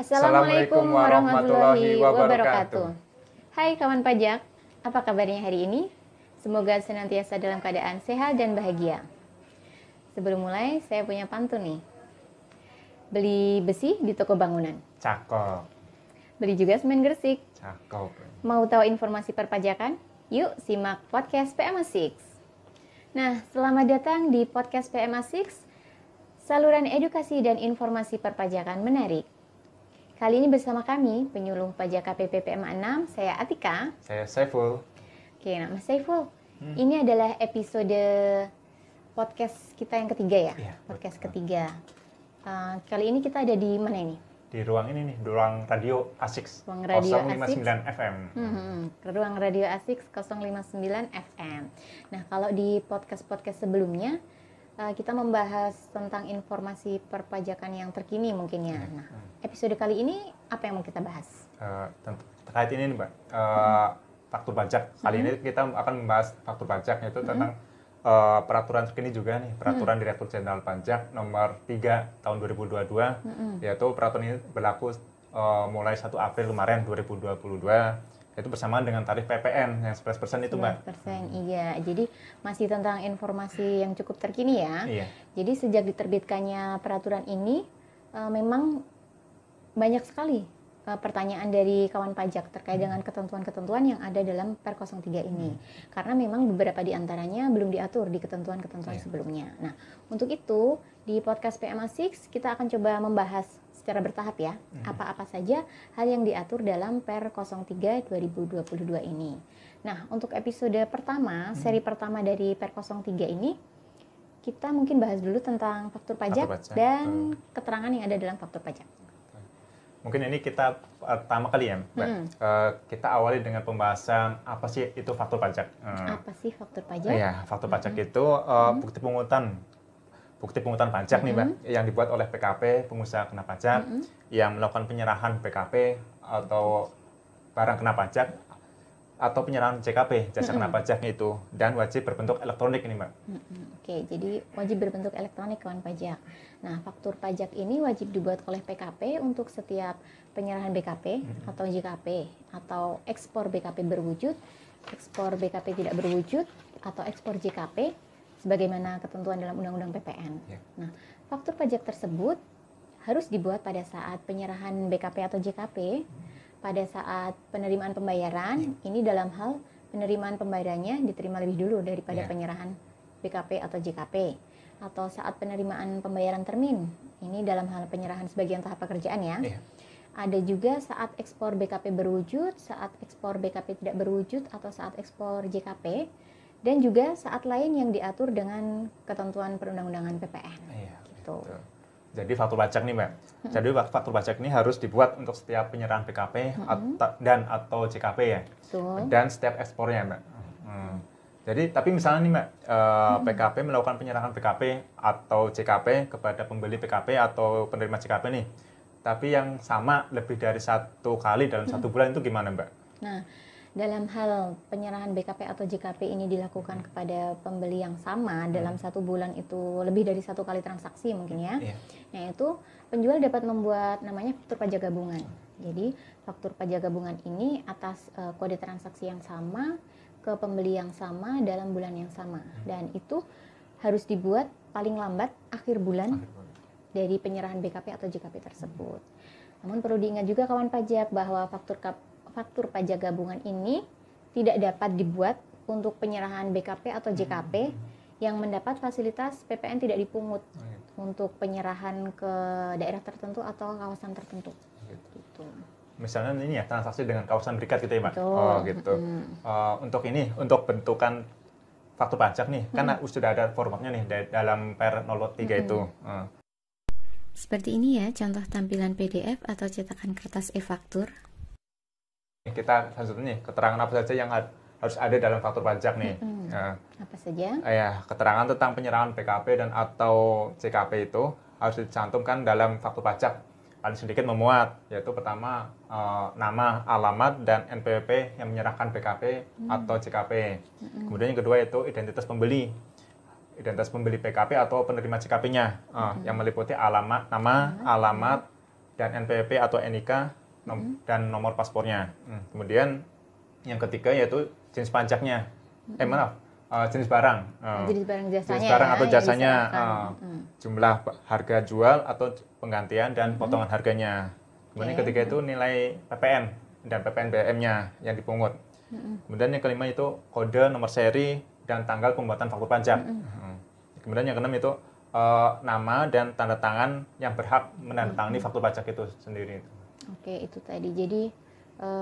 Assalamualaikum warahmatullahi wabarakatuh. Hai kawan pajak, apa kabarnya hari ini? Semoga senantiasa dalam keadaan sehat dan bahagia. Sebelum mulai, saya punya pantun nih. Beli besi di toko bangunan. Cakep. Beli juga semen Gresik. Cakep. Mau tahu informasi perpajakan? Yuk simak podcast PMA 6. Nah, selamat datang di podcast PMA 6, saluran edukasi dan informasi perpajakan menarik. Kali ini bersama kami, penyuluh pajak KPP PMA 6, saya Atika. Saya Saiful. Oke, nah Mas Saiful, ini adalah episode podcast kita yang ketiga ya? Iya, Podcast ketiga. Kali ini kita ada di mana ini? Di ruang ini nih, di ruang radio ASIX Ruang radio 059 FM. Ruang radio ASIX 059 FM. Nah, kalau di podcast-podcast sebelumnya, kita membahas tentang informasi perpajakan yang terkini mungkin ya. Nah, episode kali ini apa yang mau kita bahas? Terkait ini nih Mbak, faktur pajak. Kali ini kita akan membahas faktur pajak, yaitu tentang peraturan terkini juga nih, peraturan Direktur Jenderal Pajak nomor 3 tahun 2022, yaitu peraturan ini berlaku mulai 1 April kemarin 2022, yaitu bersamaan dengan tarif PPN yang 11% itu Mbak. 11%, iya. Jadi masih tentang informasi yang cukup terkini ya. Iya. Jadi sejak diterbitkannya peraturan ini, memang banyak sekali pertanyaan dari kawan pajak terkait dengan ketentuan-ketentuan yang ada dalam Per 03 ini. Karena memang beberapa di antaranya belum diatur di ketentuan-ketentuan sebelumnya. Nah, untuk itu di podcast PMA 6 kita akan coba membahas secara bertahap ya, apa-apa saja hal yang diatur dalam Per 03 2022 ini. Nah, untuk episode pertama, seri pertama dari Per 03 ini, kita mungkin bahas dulu tentang faktur pajak dan keterangan yang ada dalam faktur pajak. Mungkin ini kita pertama kali ya, Mbak. Kita awali dengan pembahasan apa sih itu faktur pajak. Apa sih faktur pajak? Iya, faktur pajak itu bukti pungutan pajak nih Mbak, yang dibuat oleh PKP, pengusaha kena pajak, yang melakukan penyerahan PKP atau barang kena pajak, atau penyerahan JKP, jasa kena pajaknya itu, dan wajib berbentuk elektronik ini Mbak. Oke, jadi wajib berbentuk elektronik kawan pajak. Nah, faktur pajak ini wajib dibuat oleh PKP untuk setiap penyerahan BKP atau JKP, atau ekspor BKP berwujud, ekspor BKP tidak berwujud, atau ekspor JKP, sebagaimana ketentuan dalam Undang-Undang PPN. Nah, faktur pajak tersebut harus dibuat pada saat penyerahan BKP atau JKP, pada saat penerimaan pembayaran, ini dalam hal penerimaan pembayarannya diterima lebih dulu daripada penyerahan BKP atau JKP, atau saat penerimaan pembayaran termin, ini dalam hal penyerahan sebagian tahap pekerjaan ya. Ada juga saat ekspor BKP berwujud, saat ekspor BKP tidak berwujud, atau saat ekspor JKP, dan juga saat lain yang diatur dengan ketentuan perundang-undangan PPN. Gitu. Jadi faktur pajak nih Mbak. Jadi faktur pajak ini harus dibuat untuk setiap penyerahan BKP atau JKP ya. Dan setiap ekspornya Mbak. Jadi tapi misalnya nih Mbak, PKP melakukan penyerahan BKP atau JKP kepada pembeli PKP atau penerima JKP nih. Tapi yang sama lebih dari 1 kali dalam 1 bulan itu gimana Mbak? Nah, dalam hal penyerahan BKP atau JKP ini dilakukan kepada pembeli yang sama dalam 1 bulan itu lebih dari 1 kali transaksi mungkin ya. Nah, itu penjual dapat membuat namanya faktur pajak gabungan. Jadi faktur pajak gabungan ini atas kode transaksi yang sama ke pembeli yang sama dalam bulan yang sama, dan itu harus dibuat paling lambat akhir bulan dari penyerahan BKP atau JKP tersebut. Namun perlu diingat juga kawan pajak bahwa faktur pajak gabungan ini tidak dapat dibuat untuk penyerahan BKP atau JKP yang mendapat fasilitas PPN tidak dipungut untuk penyerahan ke daerah tertentu atau kawasan tertentu. Gitu. Misalnya ini ya, transaksi dengan kawasan berikat gitu ya Mbak? Oh gitu. Untuk bentukan faktur pajak nih, kan sudah ada formatnya nih dalam Per 03 itu. Seperti ini ya contoh tampilan PDF atau cetakan kertas e-faktur. Kita selanjutnya nih, keterangan apa saja yang harus ada dalam faktur pajak nih. Apa saja? Keterangan tentang penyerahan BKP dan atau JKP itu harus dicantumkan dalam faktur pajak. Paling sedikit memuat, yaitu pertama nama, alamat, dan NPWP yang menyerahkan BKP atau JKP. Kemudian yang kedua itu identitas pembeli PKP atau penerima JKP-nya, yang meliputi alamat, nama, alamat, dan NPWP atau NIK dan nomor paspornya. Kemudian yang ketiga yaitu jenis pajaknya. Jenis barang. Jenis barang jasanya. Jenis barang atau yang jasanya, diserahkan. jumlah harga jual atau penggantian dan potongan harganya. Kemudian yang ketiga itu nilai PPN dan PPNBM-nya yang dipungut. Kemudian yang kelima itu kode, nomor seri, dan tanggal pembuatan faktur pajak. Kemudian yang keenam itu nama dan tanda tangan yang berhak menandatangani faktur pajak itu sendiri. Oke, itu tadi. Jadi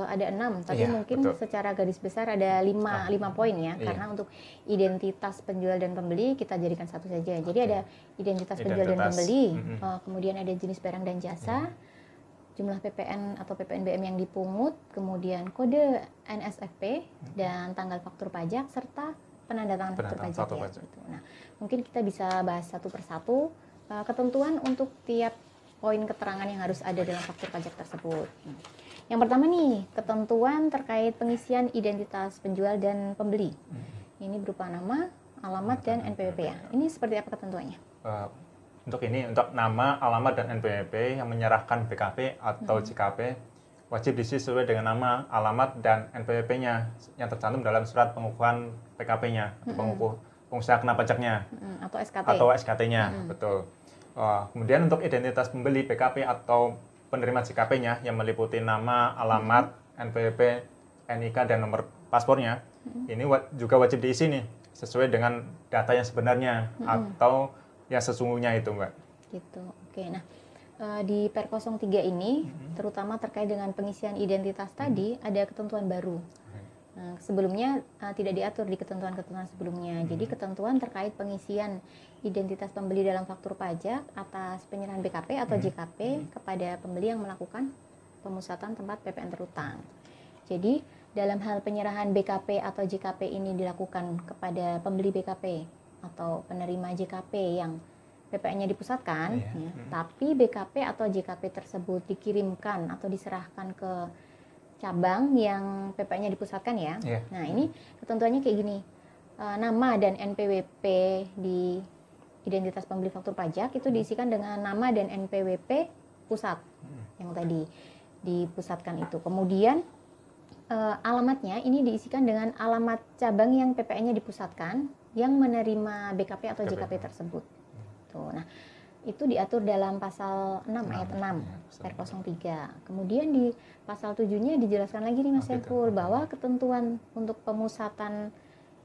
ada 6, tapi Iya, mungkin betul. secara garis besar ada 5 poin ya. Iya. Karena untuk identitas penjual dan pembeli kita jadikan satu saja. Jadi ada identitas penjual dan pembeli, kemudian ada jenis barang dan jasa, jumlah PPN atau PPNBM yang dipungut, kemudian kode NSFP dan tanggal faktur pajak serta penandatangan faktur pajak ya. Gitu. Nah, mungkin kita bisa bahas satu persatu ketentuan untuk tiap poin keterangan yang harus ada dalam faktur pajak tersebut. Yang pertama nih, ketentuan terkait pengisian identitas penjual dan pembeli. Ini berupa nama, alamat, dan NPWP ya. Ini seperti apa ketentuannya? Untuk nama, alamat, dan NPWP yang menyerahkan BKP atau JKP wajib diisi sesuai dengan nama, alamat, dan NPWP-nya yang tercantum dalam surat pengukuhan PKP-nya, pengusaha kena pajaknya, atau SKT. Atau SKT-nya, betul. Kemudian untuk identitas pembeli BKP atau penerima JKP-nya yang meliputi nama, alamat, NPWP, NIK, dan nomor paspornya, ini juga wajib diisi nih sesuai dengan data yang sebenarnya atau yang sesungguhnya itu, Mbak. Gitu. Oke. Nah, di Per 03 ini terutama terkait dengan pengisian identitas tadi ada ketentuan baru. Nah, sebelumnya tidak diatur di ketentuan-ketentuan sebelumnya. Jadi ketentuan terkait pengisian identitas pembeli dalam faktur pajak atas penyerahan BKP atau JKP kepada pembeli yang melakukan pemusatan tempat PPN terutang. Jadi dalam hal penyerahan BKP atau JKP ini dilakukan kepada pembeli BKP atau penerima JKP yang PPN-nya dipusatkan, tapi BKP atau JKP tersebut dikirimkan atau diserahkan ke cabang yang PPN-nya dipusatkan ya. Nah, ini ketentuannya kayak gini. Nama dan NPWP di identitas pembeli faktur pajak itu diisikan dengan nama dan NPWP pusat yang tadi dipusatkan itu. Kemudian alamatnya ini diisikan dengan alamat cabang yang PPN-nya dipusatkan yang menerima BKP atau JKP tersebut. Tuh. Nah, itu diatur dalam pasal 6 ayat 6 Per 03. Kemudian di pasal 7-nya dijelaskan lagi nih Mas Saiful bahwa ketentuan untuk pemusatan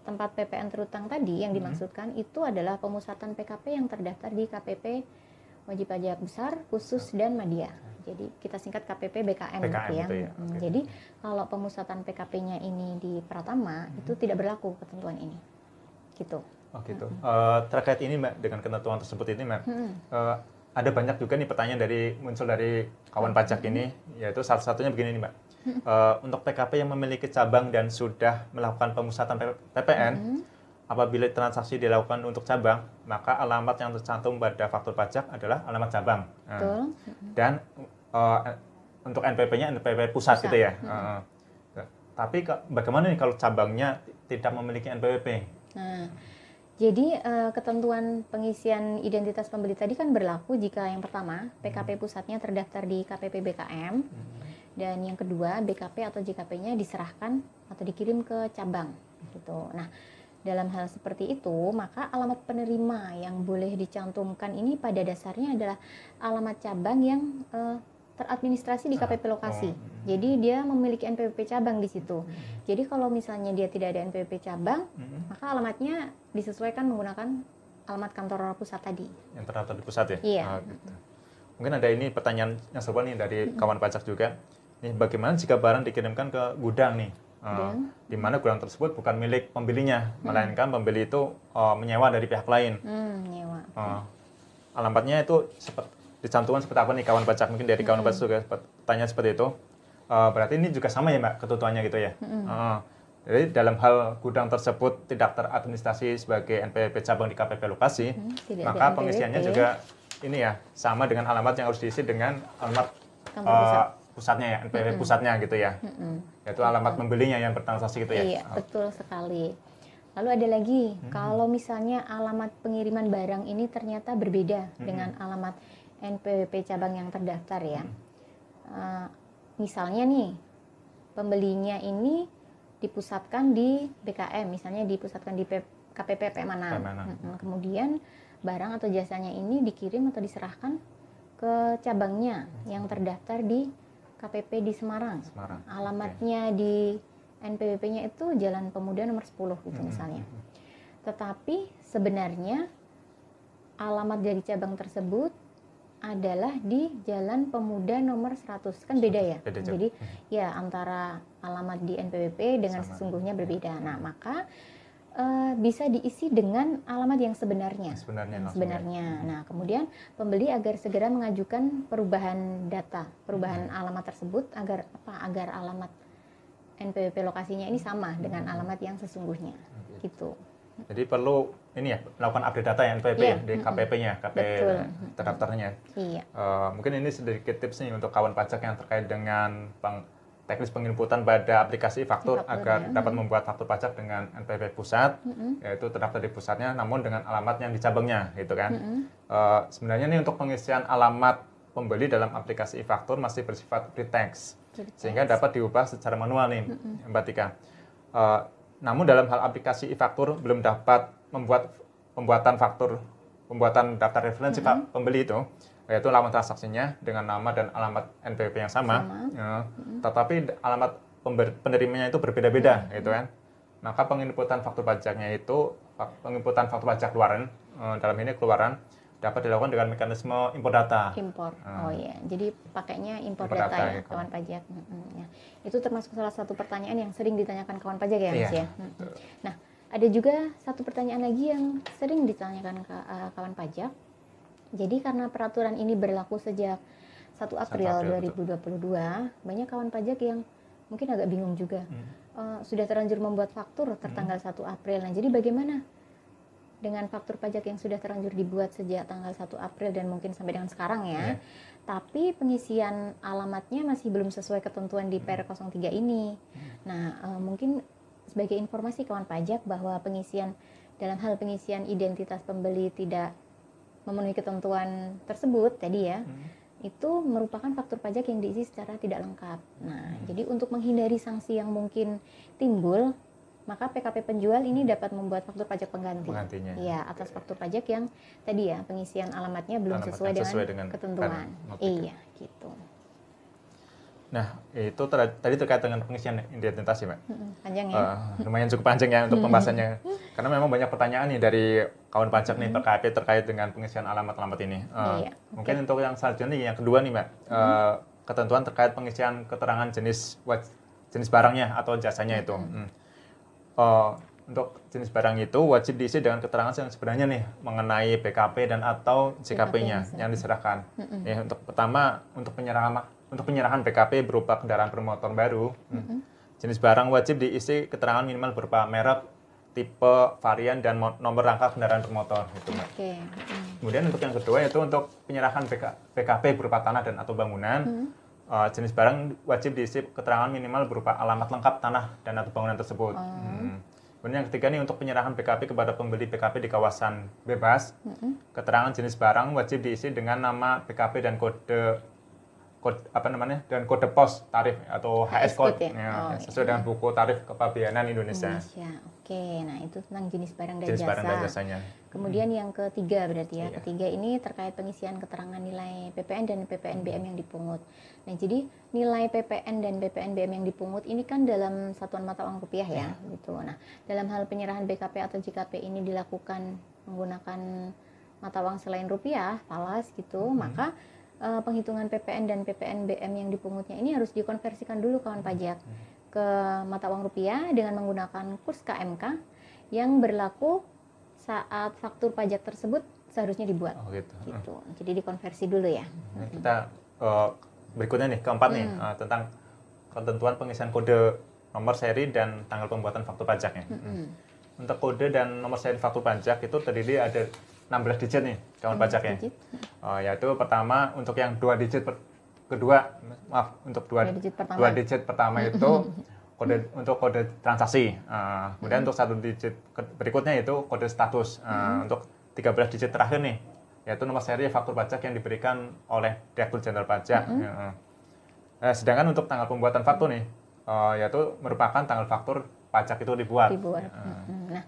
tempat PPN terutang tadi yang dimaksudkan itu adalah pemusatan PKP yang terdaftar di KPP Wajib Pajak Besar, Khusus, dan Madya. Jadi kita singkat KPP BKM gitu ya. Jadi kalau pemusatan PKP-nya ini di Pratama itu tidak berlaku ketentuan ini. Gitu. Oh gitu. Terkait ini Mbak, dengan ketentuan tersebut ini Mbak, ada banyak juga nih pertanyaan muncul dari kawan pajak ini, yaitu salah satunya begini nih Mbak. Untuk PKP yang memiliki cabang dan sudah melakukan pemusatan PPN, apabila transaksi dilakukan untuk cabang, maka alamat yang tercantum pada faktur pajak adalah alamat cabang. Dan untuk NPWP-nya NPWP pusat gitu ya. Tapi bagaimana nih kalau cabangnya tidak memiliki NPWP? Nah, jadi ketentuan pengisian identitas pembeli tadi kan berlaku jika yang pertama PKP pusatnya terdaftar di KPP BKM dan yang kedua BKP atau JKP-nya diserahkan atau dikirim ke cabang gitu. Nah, dalam hal seperti itu maka alamat penerima yang boleh dicantumkan ini pada dasarnya adalah alamat cabang yang teradministrasi di KPP lokasi. Jadi dia memiliki NPWP cabang di situ. Jadi kalau misalnya dia tidak ada NPWP cabang, maka alamatnya disesuaikan menggunakan alamat kantor pusat tadi. Yang terdaftar di pusat ya? Iya. Gitu. Mungkin ada ini pertanyaan yang serupa nih dari kawan pajak juga. Nih, bagaimana jika barang dikirimkan ke gudang nih? Di mana gudang tersebut bukan milik pembelinya, melainkan pembeli itu menyewa dari pihak lain. Menyewa. Alamatnya itu dicantumkan seperti apa nih kawan pajak? Mungkin dari kawan pajak juga tanya seperti itu. Berarti ini juga sama ya Mbak ketentuannya gitu ya? Jadi dalam hal gudang tersebut tidak teradministrasi sebagai NPWP cabang di KPP lokasi, maka pengisiannya juga ini ya sama dengan alamat yang harus diisi dengan alamat pusatnya ya, NPWP pusatnya gitu ya. Yaitu alamat pembelinya yang bertransaksi gitu ya? Iya, betul sekali. Lalu ada lagi, kalau misalnya alamat pengiriman barang ini ternyata berbeda dengan alamat NPWP cabang yang terdaftar ya. Misalnya nih, pembelinya ini dipusatkan di BKM, misalnya dipusatkan di KPP Manam. Kemudian barang atau jasanya ini dikirim atau diserahkan ke cabangnya yang terdaftar di KPP di Semarang. Alamatnya di NPWP-nya itu Jalan Pemuda nomor 10 gitu misalnya. Tetapi sebenarnya alamat dari cabang tersebut adalah di Jalan Pemuda nomor 100. Kan beda ya? Jadi ya antara alamat di NPWP dengan sesungguhnya berbeda. Nah, maka bisa diisi dengan alamat yang sebenarnya. Nah, kemudian pembeli agar segera mengajukan perubahan data, perubahan alamat tersebut agar alamat NPWP lokasinya ini sama dengan alamat yang sesungguhnya. Gitu. Jadi perlu ini ya, melakukan update data ya NPWP di KPP-nya, terdaftarnya. Iya. Mungkin ini sedikit tips nih untuk kawan pajak yang terkait dengan teknis penginputan pada aplikasi faktur agar dapat membuat faktur pajak dengan NPWP pusat, yaitu terdaftar di pusatnya, namun dengan alamat yang di cabangnya, gitu kan. Sebenarnya nih untuk pengisian alamat pembeli dalam aplikasi e-faktur masih bersifat free text, sehingga dapat diubah secara manual nih, Mbak Tika. Namun dalam hal aplikasi e-faktur belum dapat membuat pembuatan daftar referensi pembeli itu, yaitu alamat transaksinya dengan nama dan alamat NPWP yang sama. Tetapi alamat penerimanya itu berbeda-beda, gitu kan. Maka penginputan faktur pajaknya itu, penginputan faktur pajak keluaran, dalam ini keluaran, dapat dilakukan dengan mekanisme import data. Oh iya, jadi pakainya import data ya, gitu. Kawan pajak. Ya. Itu termasuk salah satu pertanyaan yang sering ditanyakan kawan pajak ya, Mas ya. Nah, ada juga satu pertanyaan lagi yang sering ditanyakan ke kawan pajak. Jadi karena peraturan ini berlaku sejak 1 April 2022, banyak kawan pajak yang mungkin agak bingung juga. Sudah terlanjur membuat faktur tertanggal 1 April. Nah, jadi bagaimana dengan faktur pajak yang sudah terlanjur dibuat sejak tanggal 1 April dan mungkin sampai dengan sekarang ya. Tapi pengisian alamatnya masih belum sesuai ketentuan di Per 03 ini. Nah, mungkin sebagai informasi kawan pajak bahwa dalam hal pengisian identitas pembeli tidak memenuhi ketentuan tersebut tadi ya, itu merupakan faktur pajak yang diisi secara tidak lengkap. Nah, jadi untuk menghindari sanksi yang mungkin timbul, maka PKP penjual ini dapat membuat faktur pajak penggantinya. Iya, atas faktur pajak yang tadi ya pengisian alamatnya belum sesuai dengan ketentuan. Iya, gitu. Nah, itu tadi terkait dengan pengisian identitas ya, Mbak. Panjang ya. Lumayan cukup panjang ya untuk pembahasannya. Karena memang banyak pertanyaan nih dari kawan pajak nih PKP terkait dengan pengisian alamat-alamat ini. Mungkin untuk yang selanjutnya nih, yang kedua nih, Mbak. Ketentuan terkait pengisian keterangan jenis barangnya atau jasanya itu. Untuk jenis barang itu wajib diisi dengan keterangan yang sebenarnya nih mengenai BKP dan atau JKP-nya yang diserahkan. Ya, untuk pertama untuk penyerahan BKP berupa kendaraan bermotor baru, jenis barang wajib diisi keterangan minimal berupa merek, tipe, varian, dan nomor rangka kendaraan bermotor. Gitu, Kemudian untuk yang kedua yaitu untuk penyerahan BKP berupa tanah dan atau bangunan, jenis barang wajib diisi keterangan minimal berupa alamat lengkap tanah dan atau bangunan tersebut. Kemudian yang ketiga nih untuk penyerahan BKP kepada pembeli BKP di kawasan bebas, keterangan jenis barang wajib diisi dengan nama BKP dan kode pos tarif atau HS code sesuai dengan buku tarif kepabeanan Indonesia. Oke, nah itu tentang jenis barang dan jasanya. Kemudian yang ketiga berarti ya, ketiga ini terkait pengisian keterangan nilai PPN dan PPNBM yang dipungut. Nah, jadi nilai PPN dan PPNBM yang dipungut ini kan dalam satuan mata uang rupiah ya, gitu. Nah, dalam hal penyerahan BKP atau JKP ini dilakukan menggunakan mata uang selain rupiah, falas gitu, maka penghitungan PPN dan PPNBM yang dipungutnya ini harus dikonversikan dulu kawan pajak ke mata uang rupiah dengan menggunakan kurs KMK yang berlaku saat faktur pajak tersebut seharusnya dibuat. Gitu. Jadi dikonversi dulu ya. Kita berikutnya nih keempat nih tentang ketentuan pengisian kode nomor seri dan tanggal pembuatan faktur pajaknya. Untuk kode dan nomor seri faktur pajak itu terdiri ada 16 digit nih kawan pajak ya. Yaitu pertama untuk yang 2 digit dua digit pertama itu kode transaksi. Kemudian untuk 1 digit berikutnya itu kode status. Untuk 13 digit terakhir nih yaitu nomor seri faktur pajak yang diberikan oleh Direktur Jenderal Pajak. Sedangkan untuk tanggal pembuatan faktur nih, yaitu merupakan tanggal faktur pajak itu dibuat. Nah,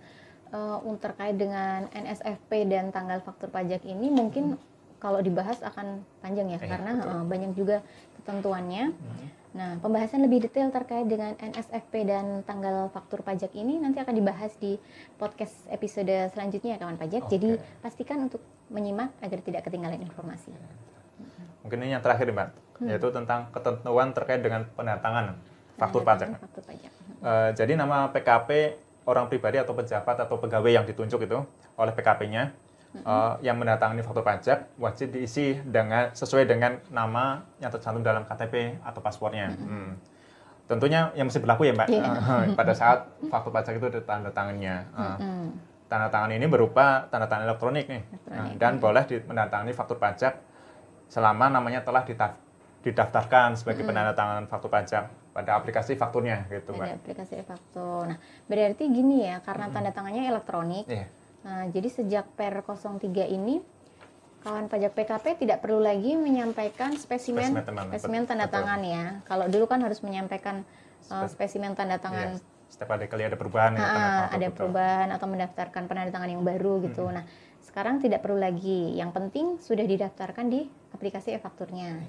terkait dengan NSFP dan tanggal faktur pajak ini mungkin kalau dibahas akan panjang ya, karena banyak juga ketentuannya. Nah, pembahasan lebih detail terkait dengan NSFP dan tanggal faktur pajak ini nanti akan dibahas di podcast episode selanjutnya ya kawan pajak. Jadi pastikan untuk menyimak agar tidak ketinggalan informasi. Mungkin ini yang terakhir Mbak, yaitu tentang ketentuan terkait dengan pendatangan faktur pajak. Jadi nama PKP orang pribadi atau pejabat atau pegawai yang ditunjuk itu oleh PKP-nya yang mendatangani faktur pajak wajib diisi sesuai dengan nama yang tercantum dalam KTP atau paspornya. Tentunya yang mesti berlaku ya Mbak, pada saat faktur pajak itu ditandatangannya. Tanda tangan ini berupa tanda tangan elektronik nih, dan boleh menandatangani faktur pajak selama namanya telah didaftarkan sebagai penandatangan faktur pajak pada aplikasi fakturnya gitu Mbak. Pada aplikasi faktur. Nah, berarti gini ya, karena tanda tangannya elektronik. Nah, jadi sejak Per 03 ini kawan pajak PKP tidak perlu lagi menyampaikan spesimen tanda tangan ya. Kalau dulu kan harus menyampaikan spesimen tanda tangan. Setiap kali ada perubahan ada perubahan atau mendaftarkan penandatangan yang baru gitu. Nah, sekarang tidak perlu lagi. Yang penting sudah didaftarkan di aplikasi e-fakturnya.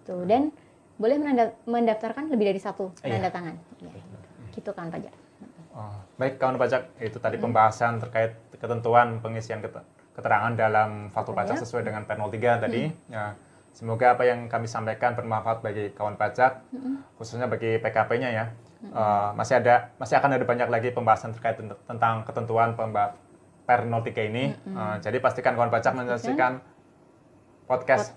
Tuh, dan boleh mendaftarkan lebih dari satu penanda tangan. Gitu kawan pajak. Baik kawan pajak, itu tadi pembahasan terkait ketentuan pengisian keterangan dalam faktur pajak sesuai dengan Per 03 tadi. Semoga apa yang kami sampaikan bermanfaat bagi kawan pajak, khususnya bagi PKP-nya ya. Masih akan ada banyak lagi pembahasan terkait tentang ketentuan Per 03 ini. Jadi pastikan kawan pajak menyaksikan podcast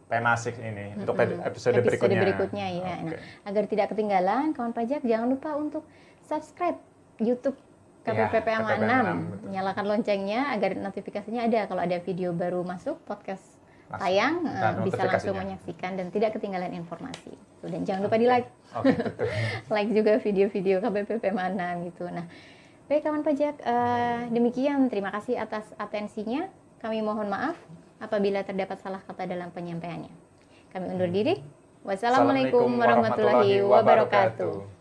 Pemasik ini untuk episode berikutnya ya. Nah, agar tidak ketinggalan kawan pajak, jangan lupa untuk subscribe YouTube KPPM 6, nyalakan loncengnya agar notifikasinya ada kalau ada video baru masuk, podcast tayang, bisa langsung menyaksikan dan tidak ketinggalan informasi. Dan jangan lupa di like, like juga video-video KPPM 6 gitu. Nah, baik kawan pajak, demikian, terima kasih atas atensinya. Kami mohon maaf apabila terdapat salah kata dalam penyampaiannya. Kami undur diri. Wassalamualaikum warahmatullahi wabarakatuh.